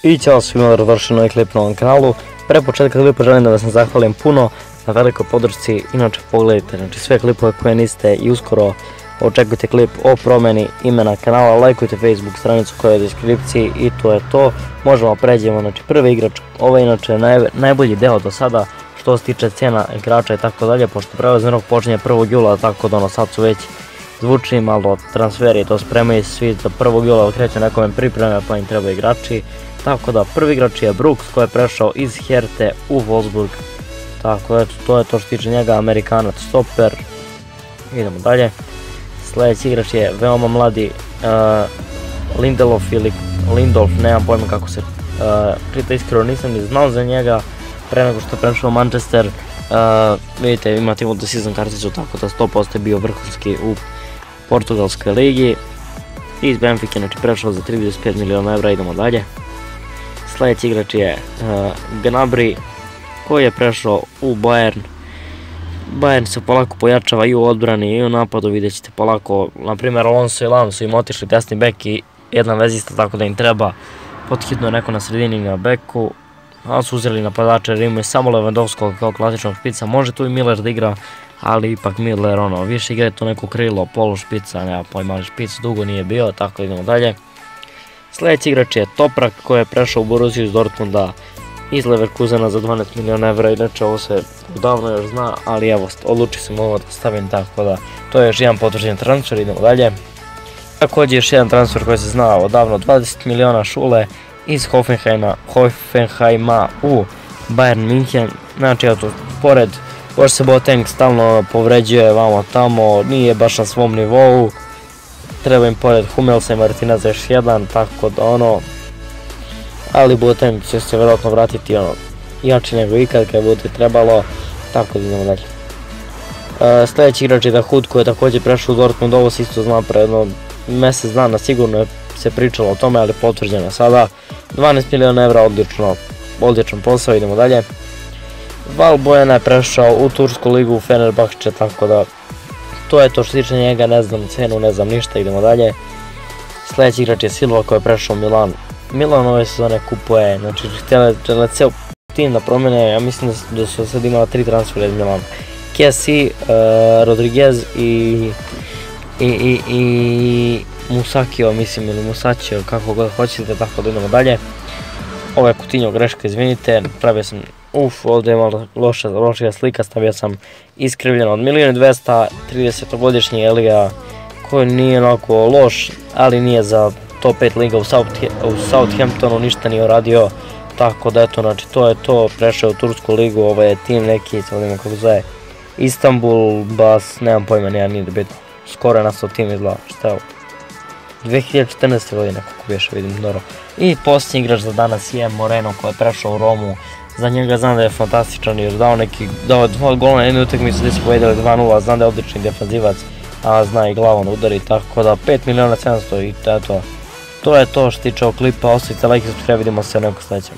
I ćao svima, dobrodošli na ovaj klip na ovom kanalu. Pre početka klipa želim da vas zahvalim puno na velikoj podršci. Inače pogledajte sve klipove koje niste i uskoro očekujte klip o promjeni imena kanala. Lajkujte Facebook stranicu koja je u deskripciji i to je to. Možemo pređemo, znači prvi igrač, ovo je inače najbolji deo do sada što se tiče cena igrača i tako dalje, pošto prelazni rok počinje 1. jula, tako da sad su već zvučni malo transferi, to spremaju svi za 1. jula, kreću nekome pripreme pa im treba igrači. Tako da prvi igrač je Brooks koji je prešao iz Herte u Wolfsburg. Tako eto, to je to što tiče njega, Amerikanac stoper. Idemo dalje. Sljedeći igrač je veoma mladi Lindelof ili Lindolf, nemam pojma kako se čita, iskreno nisam ni znao za njega pre nego što je prešao u Manchester. Vidite, imate mu the season karticu, tako da 100% je bio vrhunski u portugalskoj ligi. Iz Benfike, znači prešao za 35 miliona evra, idemo dalje. Sljedeći igrač je Gnabry koji je prešao u Bayern. Bayern se polako pojačava i u odbrani i u napadu, vidjet ćete polako. Naprimjer Alonso i Lam su im otišli desni bek i jedan vezista, tako da im treba pothitno neko na sredini na beku. Ali su uzeli napadače jer imaju samo Lewandowskog kao klasičnog špica, može tu i Miller da igra, ali ipak Miller više igra to neko krilo, polu špica, nema pojma, ali špic dugo nije bio, tako idemo dalje. Sljedeći igrač je Toprak koji je prešao u Borussiju iz Dortmunda iz Leverkusena za 12 miliona evra, inače ovo se davno još zna, ali evo, odlučio sam ovo da stavim, tako da to je još jedan potvrđen transfer, idemo dalje. Također još jedan transfer koji se zna odavno, 20 miliona Šule iz Hoffenheima u Bayern München. Znači eto, pored još se Boateng stalno povređuje vamo tamo, nije baš na svom nivou. Treba im pored Hummelsa i Martineza još jedan, tako da ali Boateng će se vjerojatno vratiti jači nego ikad kad bude trebalo, tako da idemo dalje. Sljedeći igrač je Dahoud koji je također prešao u Dortmund, ovo se isto zna pre jedno mjesec dana, sigurno se pričalo o tome, ali potvrđeno sada. 12 miliona evra, odličan posao, idemo dalje. Valbuena je prešao u Tursku ligu u Fenerbahče, tako da to je to što tiče njega, ne znam cenu, ne znam ništa, idemo dalje. Sljedeći igrač je Silva koji je prešao u Milan. Milan ove sezone kupuje, znači htjeli ceo tim da promjene, ja mislim da su sad imala 3 transfera iz Milana. Kessi, Rodriguez i Musakio, mislim, ili Musacio, kako god hoćete, tako da idemo dalje. Ovo je Coutinho greška, izvinite, pravio sam, ovdje je malo lošija slika, stavio sam iskrivljeno od 1.200.000, 30-godišnji Elija koji nije onako loš, ali nije za top 5 liga u Southamptonu, ništa nije uradio, tako da eto, znači to je to, prešao u Tursku ligu, ovo je tim neki, sad vidimo kako zove, Istanbul, Bas, nemam pojma, nije da bitno, skoro je nastao tim izgleda, šta je ovo? 2014. godine, kako biješe, vidim, dobro. I posljednji igrač za danas je Moreno koji je prešao u Romu. Za njega znam da je fantastičan jer dao je 2 gola na jednu utakmicu gdje su pobjedili 2-0, znam da je odlični defanzivac, a zna i glavom da udari, tako da 5 miliona 700 i to je to. To je to što tiče ovog klipa, ostavite like i subscribe, vidimo se u nekom sljedećem.